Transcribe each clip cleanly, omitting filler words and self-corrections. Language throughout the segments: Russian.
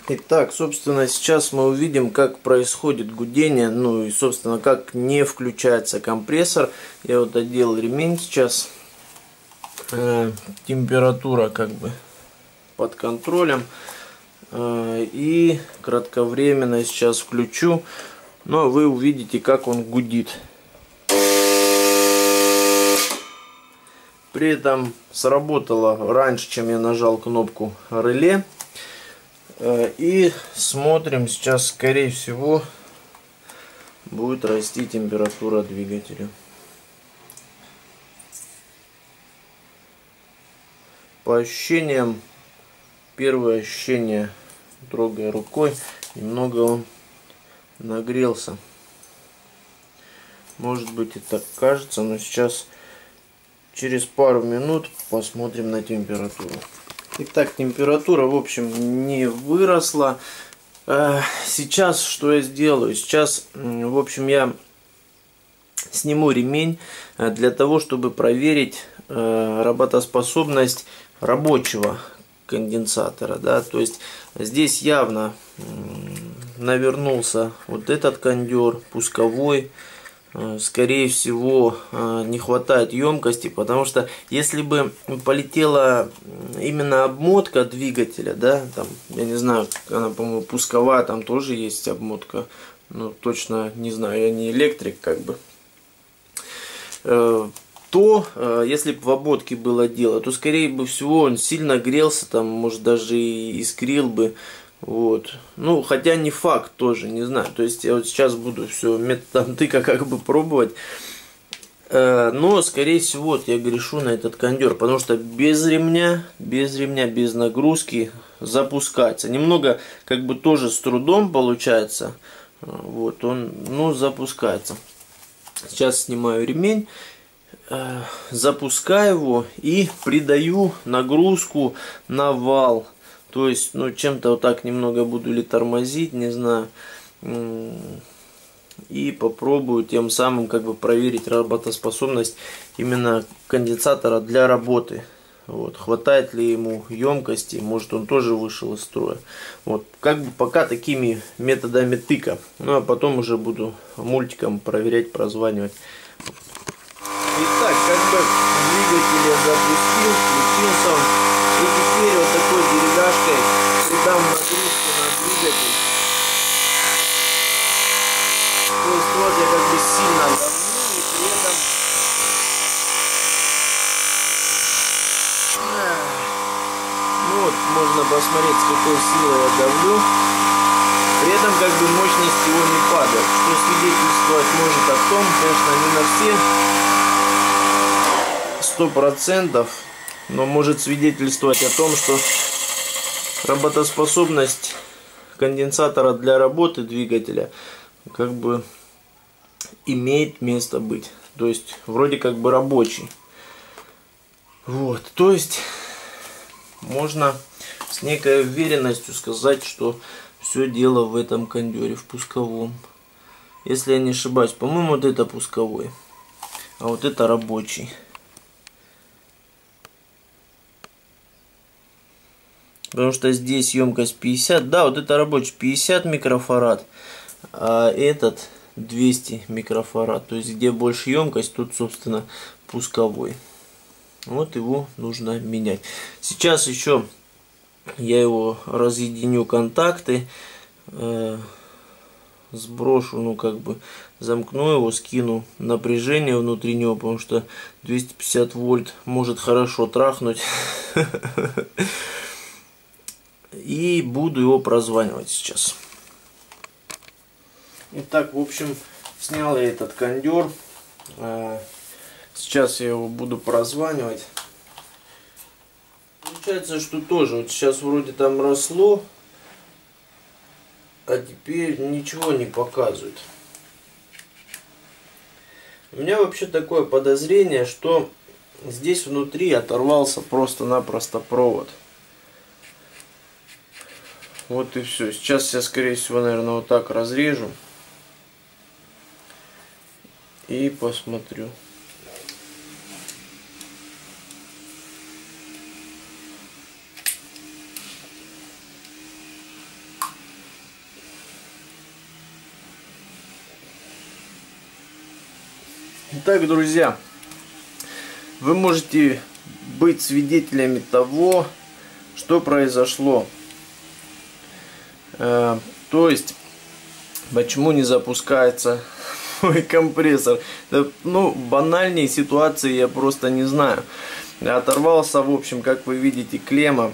Итак, собственно, сейчас мы увидим, как происходит гудение, ну и, собственно, как не включается компрессор. Я вот одел ремень сейчас. Температура как бы под контролем. И кратковременно сейчас включу, но вы увидите, как он гудит. При этом сработало раньше, чем я нажал кнопку реле. И смотрим, сейчас, скорее всего, будет расти температура двигателя. По ощущениям, первое ощущение, трогая рукой, немного он нагрелся. Может быть, и так кажется, но сейчас через пару минут посмотрим на температуру. Итак, температура, в общем, не выросла. Сейчас что я сделаю? Сейчас, в общем, я сниму ремень для того, чтобы проверить работоспособность рабочего конденсатора. Да? То есть здесь явно навернулся вот этот кондер пусковой. Скорее всего, не хватает емкости, потому что если бы полетела именно обмотка двигателя, да, там, я не знаю, она, по-моему, пусковая, там тоже есть обмотка, но точно не знаю, я не электрик, как бы, то, если бы в обмотке было дело, то, скорее всего, он сильно грелся, там, может, даже и искрил бы. Вот. Ну, хотя не факт тоже, не знаю. То есть я вот сейчас буду все методом тыка как бы пробовать. Но, скорее всего, вот я грешу на этот кондер, потому что без ремня, без нагрузки запускается. Немного как бы тоже с трудом получается. Вот он, ну, запускается. Сейчас снимаю ремень, запускаю его и придаю нагрузку на вал. То есть, ну, чем-то вот так немного буду ли тормозить, не знаю. И попробую тем самым как бы проверить работоспособность именно конденсатора для работы. Вот. Хватает ли ему емкости, может он тоже вышел из строя. Вот. Как бы пока такими методами тыка. Ну, а потом уже буду мультиком проверять, прозванивать. Итак, как бы двигатель я запустил, включился он. И теперь вот такой деревяшкой придам нагрузку на двигатель. То есть вот я как бы сильно давлю и при этом ну вот можно посмотреть, с какой силой я давлю. При этом как бы мощность его не падает. Что свидетельствовать может о том, конечно, не на все 100%. Но может свидетельствовать о том, что работоспособность конденсатора для работы двигателя как бы имеет место быть. То есть вроде как бы рабочий. Вот, то есть можно с некой уверенностью сказать, что все дело в этом кондере, в пусковом. Если я не ошибаюсь, по-моему, вот это пусковой, а вот это рабочий. Потому что здесь емкость 50, да, вот это рабочий 50 микрофарад, а этот 200 микрофарад. То есть где больше емкость, тут, собственно, пусковой. Вот его нужно менять. Сейчас еще я его разъединю контакты, сброшу, ну как бы замкну его, скину напряжение внутри него, потому что 250 вольт может хорошо трахнуть. И буду его прозванивать сейчас. Итак, в общем, снял я этот кондер. Сейчас я его буду прозванивать. Получается, что тоже вот сейчас вроде там росло, а теперь ничего не показывает. У меня вообще такое подозрение, что здесь внутри оторвался просто-напросто провод. Вот и все. Сейчас я, скорее всего, наверное, вот так разрежу. И посмотрю. Итак, друзья, вы можете быть свидетелями того, что произошло. То есть, почему не запускается мой компрессор? Да, ну, банальней ситуации я просто не знаю. Оторвался, в общем, как вы видите, клемма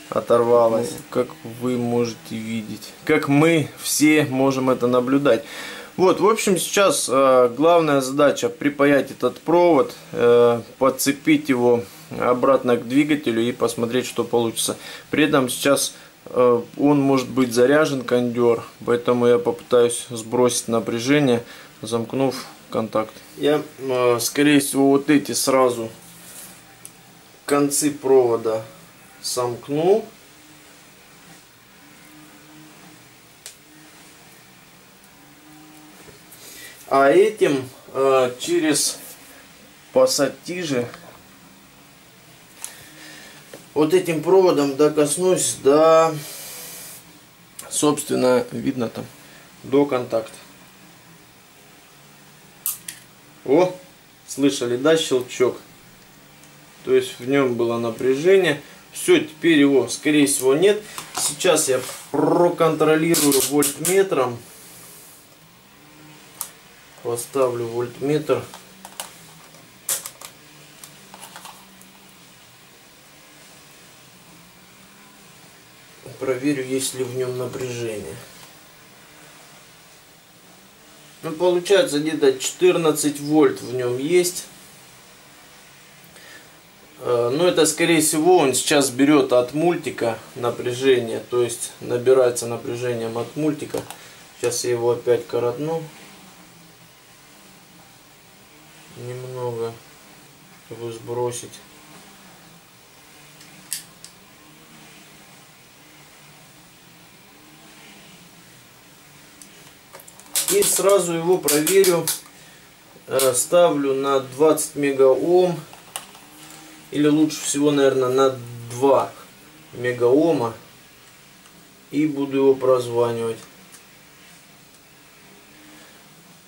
оторвалась, как вы можете видеть, как мы все можем это наблюдать. Вот, в общем, сейчас главная задача припаять этот провод, подцепить его обратно к двигателю и посмотреть, что получится. При этом сейчас он может быть заряжен, кондер, поэтому я попытаюсь сбросить напряжение, замкнув контакт. Я, скорее всего, вот эти сразу концы провода сомкну. А этим через пассатижи вот этим проводом докоснусь до, собственно, видно там, до контакта. О, слышали, да, щелчок? То есть в нем было напряжение. Все, теперь его, скорее всего, нет. Сейчас я проконтролирую вольтметром. Поставлю вольтметр. Проверю, есть ли в нем напряжение. Ну, получается, где-то 14 вольт в нем есть. Но это, скорее всего, он сейчас берет от мультика напряжение. То есть набирается напряжением от мультика. Сейчас я его опять коротну. Немного, чтобы сбросить. И сразу его проверю. Ставлю на 20 мегаом. Или лучше всего, наверное, на 2 мегаома. И буду его прозванивать.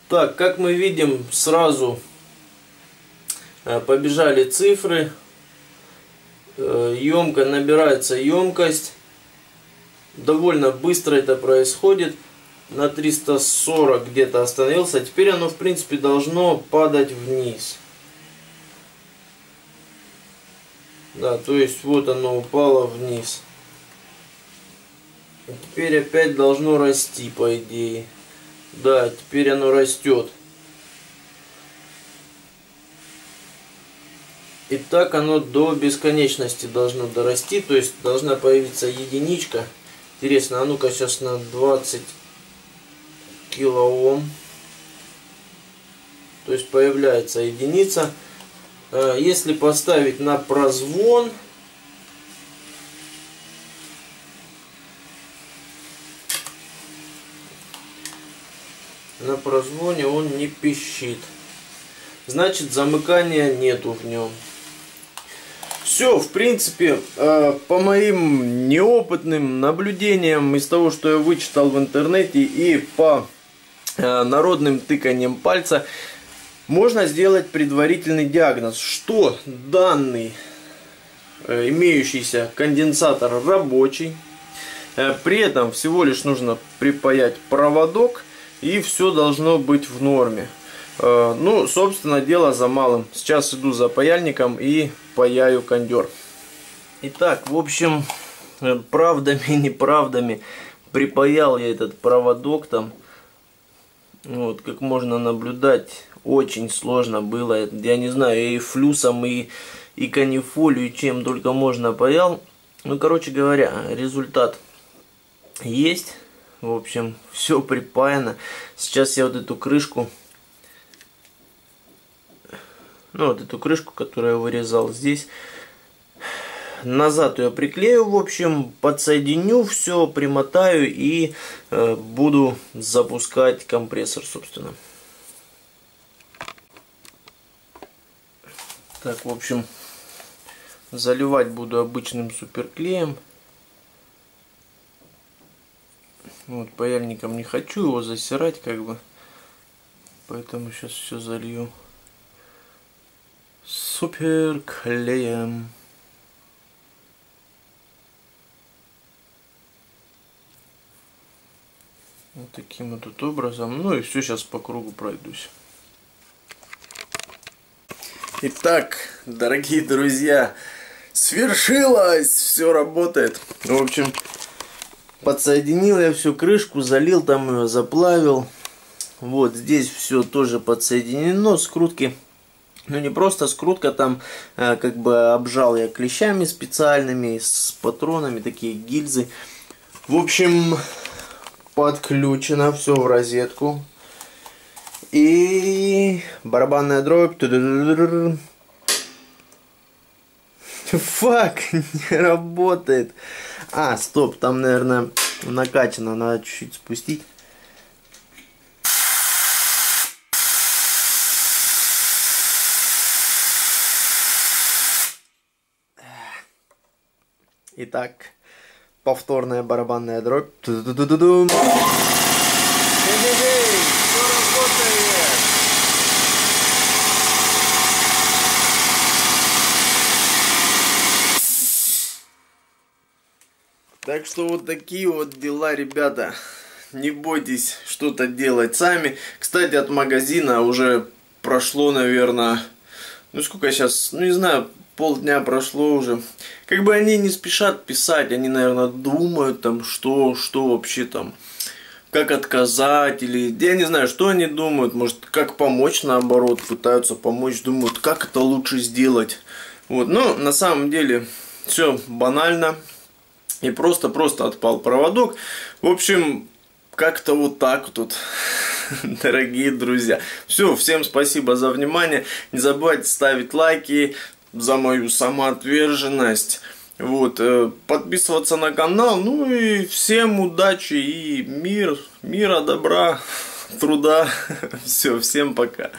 Так, как мы видим, сразу побежали цифры. Набирается емкость. Довольно быстро это происходит. На 340 где-то остановился. Теперь оно, в принципе, должно падать вниз. Да, то есть вот оно упало вниз. И теперь опять должно расти, по идее. Да, теперь оно растет. И так оно до бесконечности должно дорасти. То есть должна появиться единичка. Интересно, а ну-ка сейчас на 20 килоом. То есть появляется единица. Если поставить на прозвон, на прозвоне он не пищит. Значит, замыкания нету в нем. Все, в принципе, по моим неопытным наблюдениям из того, что я вычитал в интернете и по народным тыканиям пальца, можно сделать предварительный диагноз, что данный имеющийся конденсатор рабочий. При этом всего лишь нужно припаять проводок, и все должно быть в норме. Ну, собственно, дело за малым. Сейчас иду за паяльником и паяю кондер. Итак, в общем, правдами, неправдами припаял я этот проводок там. Вот, как можно наблюдать, очень сложно было. Я не знаю, я и флюсом, и канифолью, и чем только можно паял. Ну, короче говоря, результат есть. В общем, все припаяно. Сейчас я вот эту крышку, вот эту крышку, которую я вырезал здесь, назад ее приклею, в общем, подсоединю все, примотаю и буду запускать компрессор, собственно. Так, в общем, заливать буду обычным суперклеем. Вот, паяльником не хочу его засирать, как бы. Поэтому сейчас все залью супер клеем. Вот таким вот тут образом. Ну и все, сейчас по кругу пройдусь. Итак, дорогие друзья, свершилось! Все работает. В общем, подсоединил я всю крышку, залил там ее, заплавил. Вот здесь все тоже подсоединено. Скрутки, ну не просто скрутка, там как бы обжал я клещами специальными, с патронами, такие гильзы. В общем, подключено все в розетку. И барабанная дробь. Фак, не работает. А, стоп, там, наверное, накачано, надо чуть-чуть спустить. Итак, повторная барабанная дробь. Так что вот такие вот дела, ребята. Не бойтесь что-то делать сами. Кстати, от магазина уже прошло, наверное, ну сколько сейчас, ну не знаю, полдня прошло уже. Как бы они не спешат писать, они, наверное, думают там, что вообще там, как отказать, или я не знаю, что они думают, может, как помочь, наоборот, пытаются помочь, думают, как это лучше сделать. Вот, но на самом деле все банально. И просто отпал проводок. В общем, как-то вот так тут, дорогие друзья. Все, всем спасибо за внимание. Не забывайте ставить лайки за мою самоотверженность. Вот, подписываться на канал. Ну и всем удачи и мира, добра, труда. Все, всем пока.